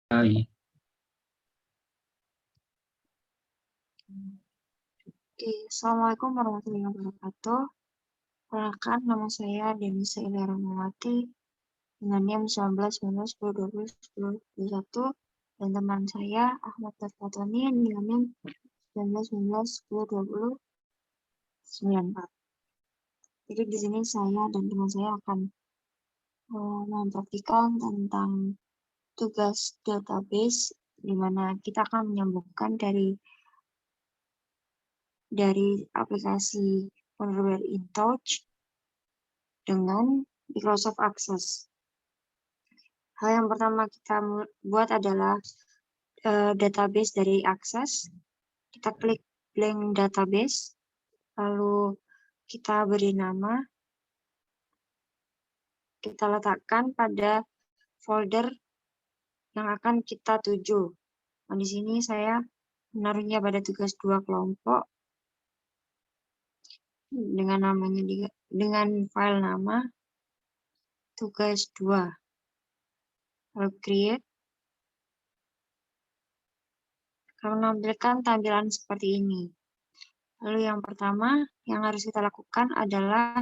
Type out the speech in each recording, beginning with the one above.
Hai. Oke, Assalamualaikum warahmatullahi wabarakatuh. Perkenalkan, nama saya Denisa Ilia Rahmawati dengan NIM 19 19 10 20 10 21 dan teman saya Ahmad Fatoni dengan NIM 19 19 10 20 94. Jadi di sini saya dan teman saya akan mempraktikkan tentang tugas database di mana kita akan menyambungkan dari aplikasi Wonderware InTouch dengan Microsoft Access. Hal yang pertama kita buat adalah database dari Access. Kita klik blank database, lalu kita beri nama, kita letakkan pada folder yang akan kita tuju. Nah, di sini saya menaruhnya pada tugas 2 kelompok dengan namanya dengan file nama tugas 2. Lalu create akan menampilkan tampilan seperti ini. Lalu yang pertama yang harus kita lakukan adalah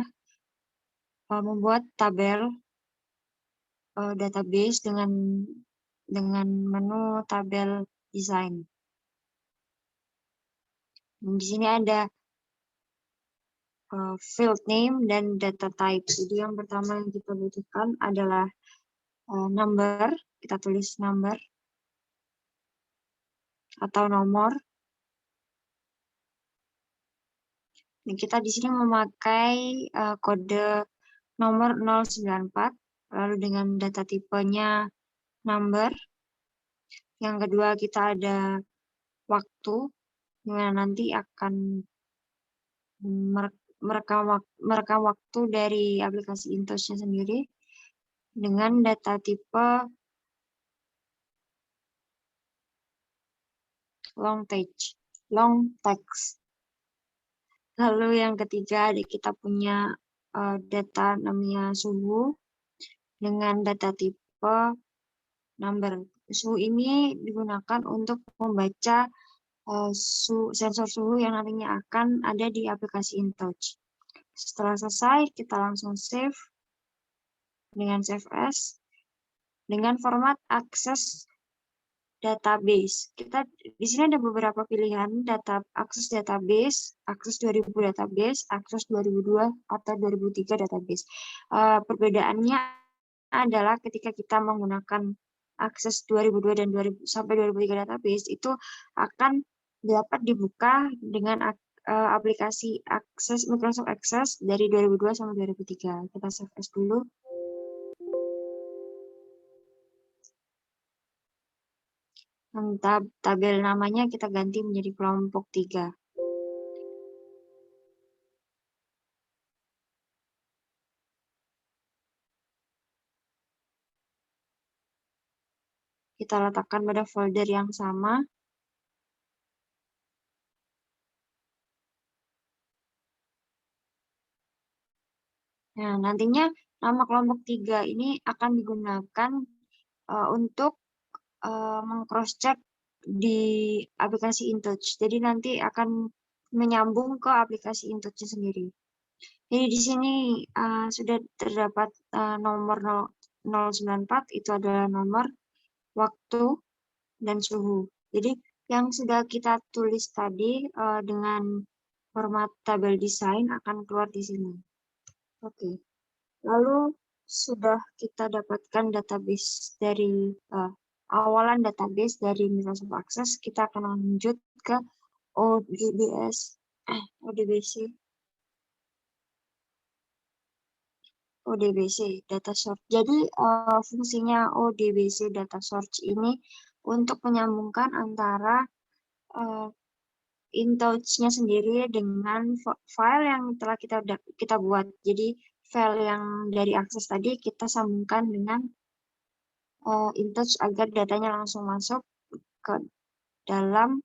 membuat tabel database dengan menu tabel desain. Di sini ada field name dan data type. Jadi yang pertama yang kita butuhkan adalah number. Kita tulis number atau nomor. Dan kita di sini memakai kode nomor 094, lalu dengan data tipenya number. Yang kedua kita ada waktu, dimana nanti akan merekam waktu dari aplikasi InTouch-nya sendiri dengan data tipe long text. Lalu yang ketiga kita punya data namanya suhu dengan data tipe number. Suhu ini digunakan untuk membaca sensor suhu yang nantinya akan ada di aplikasi InTouch. Setelah selesai, kita langsung save dengan save as dengan format akses database. Kita di sini ada beberapa pilihan akses database, akses 2000 database, akses 2002 atau 2003 database. Perbedaannya adalah ketika kita menggunakan akses 2002 dan 2000 sampai 2003 database itu akan dapat dibuka dengan aplikasi Microsoft Access dari 2002 sampai 2003. Kita save as dulu. Tabel namanya kita ganti menjadi kelompok 3. Kita letakkan pada folder yang sama. Nah, nantinya nama kelompok 3 ini akan digunakan untuk meng-cross-check di aplikasi InTouch. Jadi nanti akan menyambung ke aplikasi InTouch sendiri. Jadi di sini sudah terdapat nomor 094, itu adalah nomor, waktu, dan suhu. Jadi yang sudah kita tulis tadi dengan format tabel desain akan keluar di sini. Oke. Lalu sudah kita dapatkan database dari awalan database dari Microsoft Access, kita akan lanjut ke ODBC data source. Jadi fungsinya ODBC data source ini untuk menyambungkan antara InTouch-nya sendiri dengan file yang telah kita buat. Jadi file yang dari akses tadi kita sambungkan dengan InTouch agar datanya langsung masuk ke dalam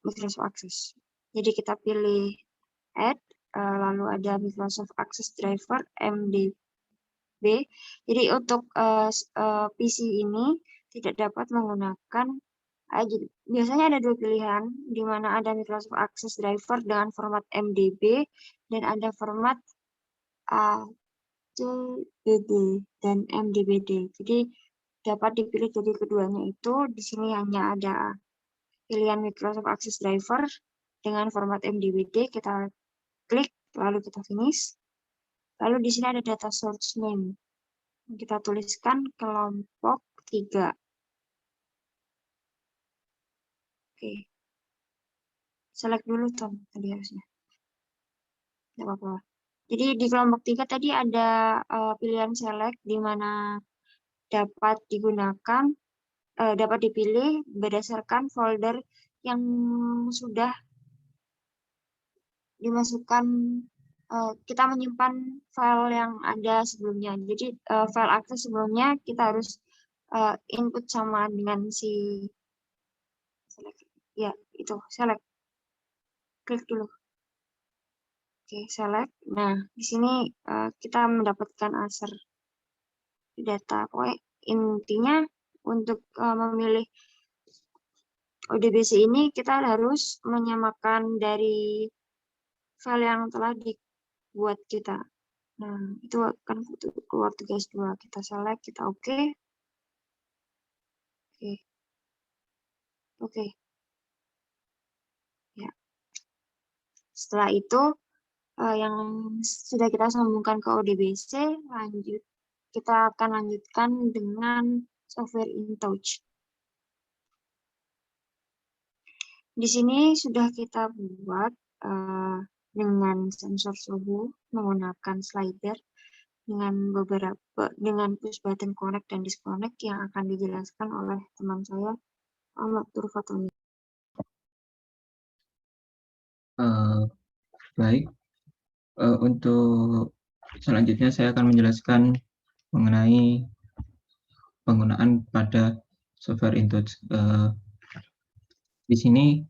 Microsoft Access. Jadi kita pilih add, lalu ada Microsoft Access Driver MDB. Jadi untuk PC ini tidak dapat menggunakan biasanya ada dua pilihan, di mana ada Microsoft Access Driver dengan format MDB dan ada format ACBD dan MDBD. Jadi dapat dipilih dari keduanya itu. Di sini hanya ada pilihan Microsoft Access Driver dengan format MDBD. Kita klik, lalu kita finish. Lalu di sini ada data source name. Kita tuliskan kelompok 3. Oke. Select dulu Tom tadi harusnya. Tidak apa-apa. Jadi di kelompok 3 tadi ada pilihan select di mana dapat digunakan, dapat dipilih berdasarkan folder yang sudah dimasukkan, kita menyimpan file yang ada sebelumnya. Jadi file akses sebelumnya kita harus input sama dengan si select. Ya, itu select. Klik dulu. Oke, select. Nah, di sini kita mendapatkan answer data. Pokoknya intinya untuk memilih ODBC ini kita harus menyamakan dari file yang telah dibuat kita. Nah, itu akan keluar tugas 2. Kita select, kita oke. Oke. Oke. Ya. Setelah itu yang sudah kita sambungkan ke ODBC, lanjut kita akan lanjutkan dengan software InTouch. Di sini sudah kita buat dengan sensor suhu menggunakan slider dengan push button connect dan disconnect yang akan dijelaskan oleh teman saya Ahmad Turfatoni. Baik, untuk selanjutnya saya akan menjelaskan mengenai penggunaan pada software InTouch. Di sini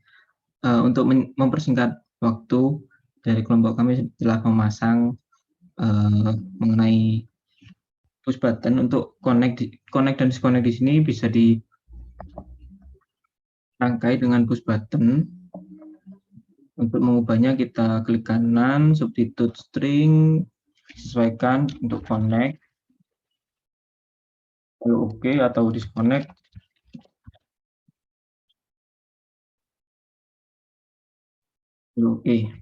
untuk mempersingkat waktu dari kelompok kami telah memasang mengenai push button untuk connect dan disconnect di sini bisa dirangkai dengan push button. Untuk mengubahnya kita klik kanan, substitute string, sesuaikan untuk connect, lalu oke atau disconnect. Oke.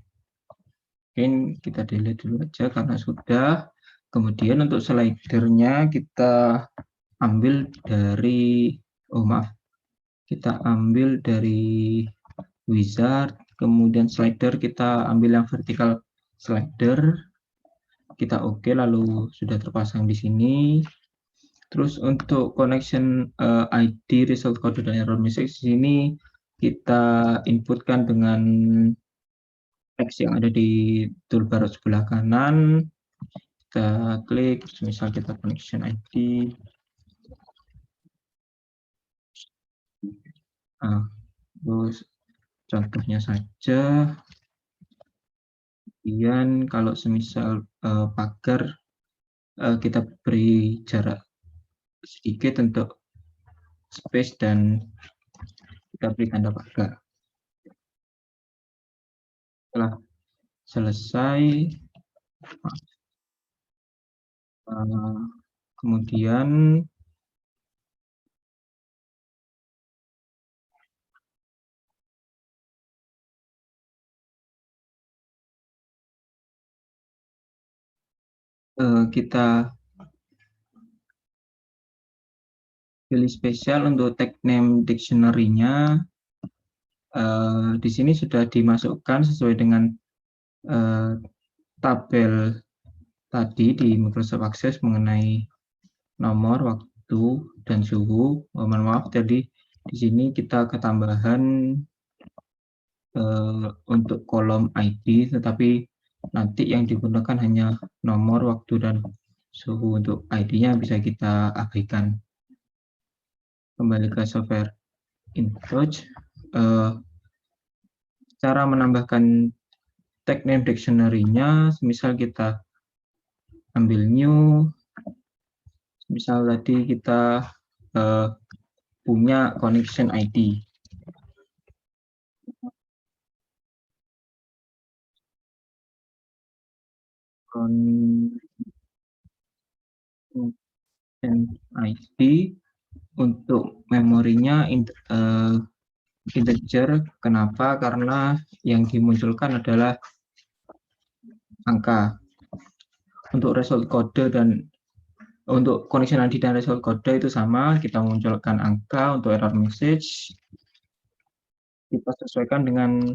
Mungkin kita delete dulu aja karena sudah. Kemudian untuk slidernya kita ambil dari, kita ambil dari wizard, kemudian slider kita ambil yang vertical slider. Kita oke, lalu sudah terpasang di sini. Terus untuk connection ID, result code dan error message di sini kita inputkan dengan teks yang ada di toolbar sebelah kanan. Kita klik, misal kita connection ID. Terus contohnya saja. Kemudian kalau semisal pagar, kita beri jarak sedikit untuk space dan kita beri tanda pagar. Setelah selesai, kemudian kita pilih spesial untuk tag name dictionary-nya. Di sini sudah dimasukkan sesuai dengan tabel tadi di Microsoft Access mengenai nomor, waktu, dan suhu. Mohon maaf, jadi di sini kita ketambahan untuk kolom ID, tetapi nanti yang digunakan hanya nomor, waktu, dan suhu. Untuk ID-nya bisa kita abaikan. Kembali ke software InTouch. Cara menambahkan tag name dictionary-nya, misal kita ambil new, misal tadi kita punya connection ID. Connection ID untuk memorinya integer. Kenapa? Karena yang dimunculkan adalah angka. Untuk result kode dan untuk connection ID dan result kode itu sama, kita munculkan angka. Untuk error message kita sesuaikan dengan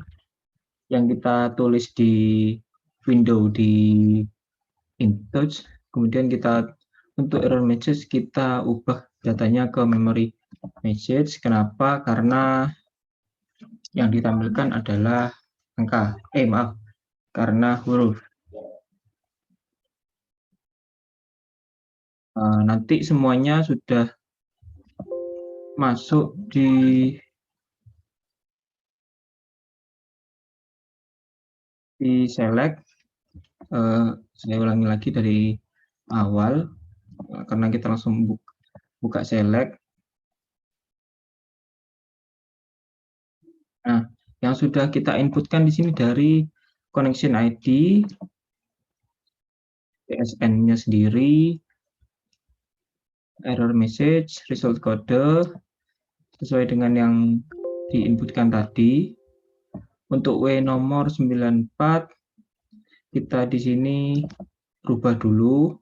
yang kita tulis di window di InTouch. Kemudian kita untuk error message kita ubah datanya ke memory message. Kenapa? Karena yang ditampilkan adalah angka. Karena huruf. Nanti semuanya sudah masuk di select. Saya ulangi lagi dari awal karena kita langsung buka select. Nah, yang sudah kita inputkan di sini dari connection ID, PSN-nya sendiri, error message, result kode, sesuai dengan yang diinputkan tadi. Untuk W nomor 94, kita di sini rubah dulu.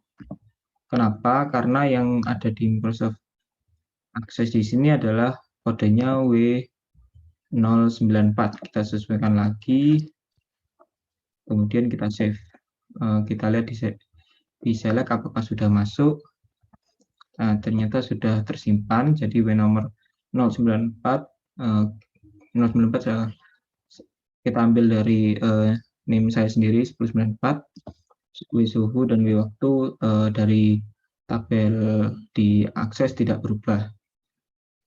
Kenapa? Karena yang ada di Microsoft Access di sini adalah kodenya W094. Kita sesuaikan lagi, kemudian kita save. Kita lihat di select apakah sudah masuk. Nah, ternyata sudah tersimpan, jadi W nomor 094 kita ambil dari name saya sendiri 1094, W suhu dan W waktu dari tabel di akses tidak berubah.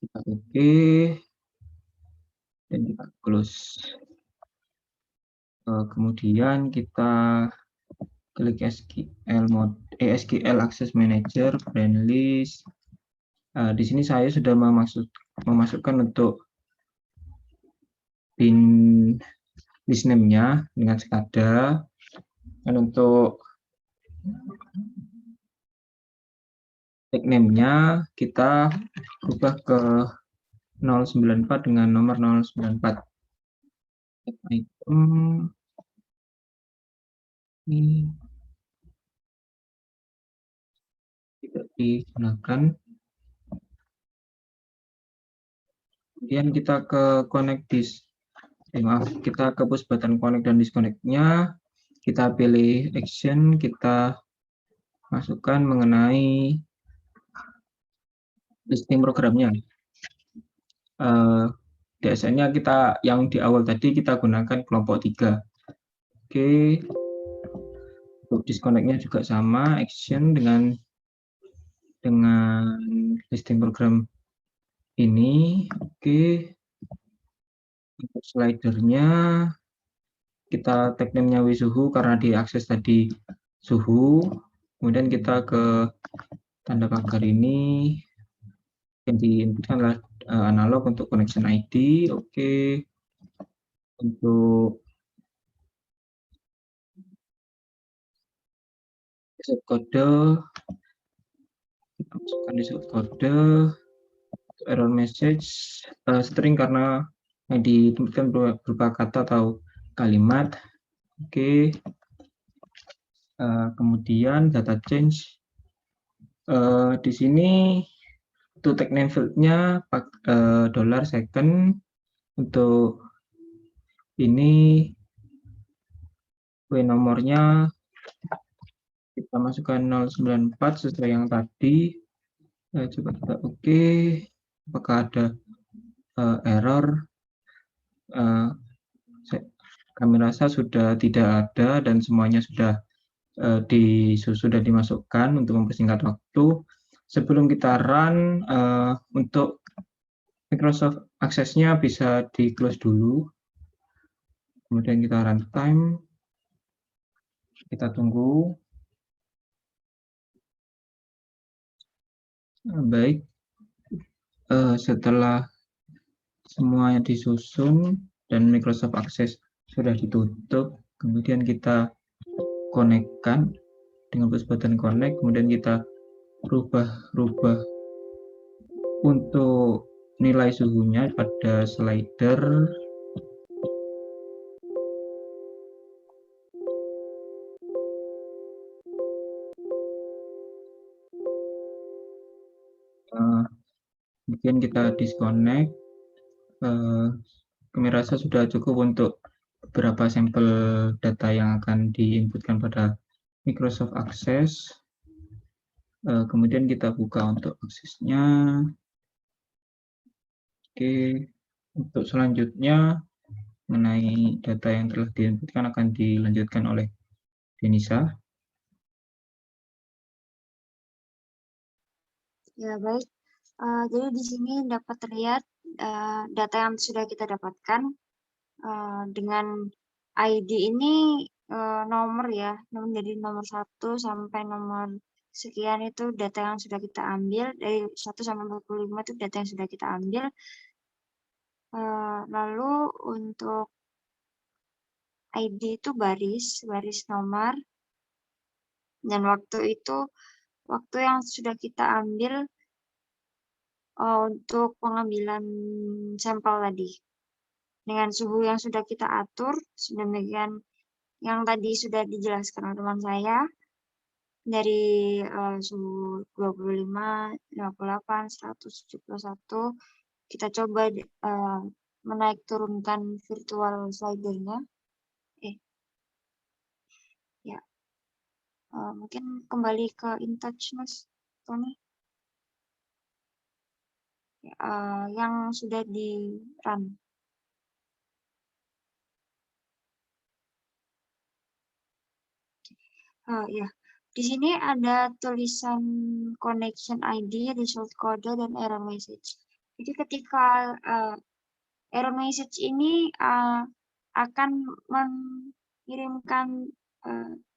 Kita oke dan kita close. Kemudian kita klik SQL Access Manager, brand list. Di sini saya sudah memasukkan untuk bin list name-nya dengan sekada. Dan untuk tag name-nya kita ubah ke 094 dengan nomor 094. Item ini tidak digunakan. Kemudian kita ke connect kita ke push button connect dan disconnect-nya. Kita pilih action, kita masukkan mengenai listing programnya. DSN-nya kita yang di awal tadi kita gunakan kelompok 3. Oke. Untuk disconnect-nya juga sama, action dengan listing program ini. Oke. Untuk slidernya kita tag name-nya suhu karena diakses tadi suhu. Kemudian kita ke tanda pagar ini yang diinputkan adalah analog untuk connection ID. Oke. Untuk result kode kita masukkan result kode. Error message string karena yang ditentukan berupa kata atau kalimat. Oke. Kemudian data change. Di sini untuk tag name field-nya $second. Untuk ini W nomornya kita masukkan 094 sesuai yang tadi. Coba kita oke. Apakah ada error? Kami rasa sudah tidak ada dan semuanya sudah dimasukkan untuk mempersingkat waktu. Sebelum kita run, untuk Microsoft Access-nya bisa di close dulu. Kemudian kita run time. Kita tunggu. Baik. setelah semuanya disusun dan Microsoft Access sudah ditutup, kemudian kita konekkan dengan push button connect, kemudian kita rubah untuk nilai suhunya pada slider. Kemudian kita disconnect. Kami rasa sudah cukup untuk beberapa sampel data yang akan diinputkan pada Microsoft Access. Kemudian kita buka untuk aksesnya. Oke, untuk selanjutnya mengenai data yang telah diinputkan akan dilanjutkan oleh Denisa. Ya, baik. Jadi di sini dapat terlihat data yang sudah kita dapatkan dengan ID ini nomor ya, dari nomor 1 sampai nomor sekian itu data yang sudah kita ambil, dari 1 sampai 45 itu data yang sudah kita ambil. Lalu untuk ID itu baris nomor, dan waktu yang sudah kita ambil untuk pengambilan sampel tadi. Dengan suhu yang sudah kita atur, sedemikian yang tadi sudah dijelaskan oleh teman saya, dari suhu 25, 58, 171, kita coba menaik turunkan virtual slidernya. Ya, mungkin kembali ke InTouch, Mas Tony. Yang sudah di-run. Ya, di sini ada tulisan connection ID, result code, dan error message. Jadi ketika error message ini akan mengirimkan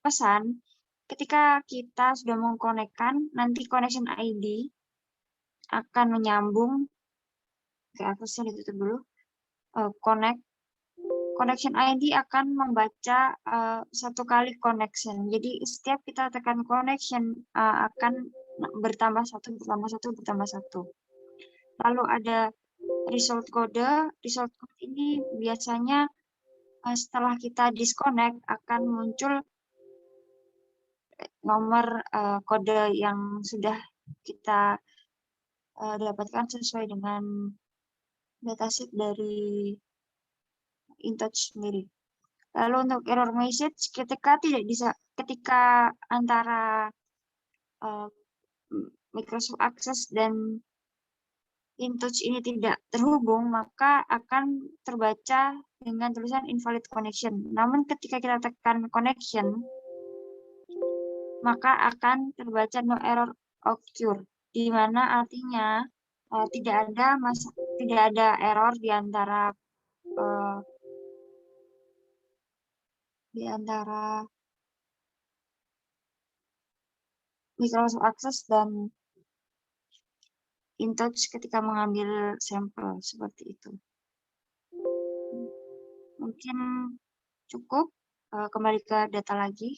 pesan ketika kita sudah mengkonekkan, nanti connection ID akan menyambung ke aksesnya ditutup dulu. Connection ID akan membaca satu kali connection. Jadi setiap kita tekan connection akan bertambah satu. Lalu ada result code. Result code ini biasanya setelah kita disconnect akan muncul nomor kode yang sudah kita dapatkan sesuai dengan datasheet dari InTouch sendiri. Lalu untuk error message, ketika antara Microsoft Access dan InTouch ini tidak terhubung, maka akan terbaca dengan tulisan invalid connection. Namun ketika kita tekan connection, maka akan terbaca no error occur, di mana artinya tidak ada error di antara Microsoft Access dan InTouch ketika mengambil sampel seperti itu. Mungkin cukup. Kembali ke data lagi.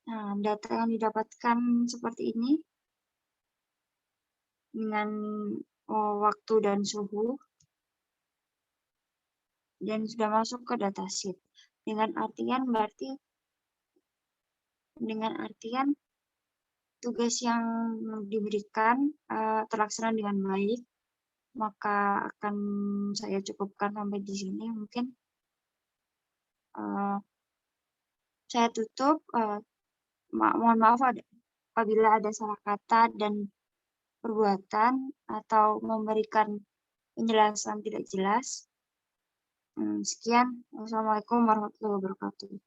Nah, data yang didapatkan seperti ini dengan waktu dan suhu, dan sudah masuk ke datasheet. Dengan artian tugas yang diberikan terlaksana dengan baik, maka akan saya cukupkan sampai di sini. Mungkin saya tutup. Mohon maaf apabila ada salah kata dan perbuatan atau memberikan penjelasan tidak jelas. Sekian. Wassalamualaikum warahmatullahi wabarakatuh.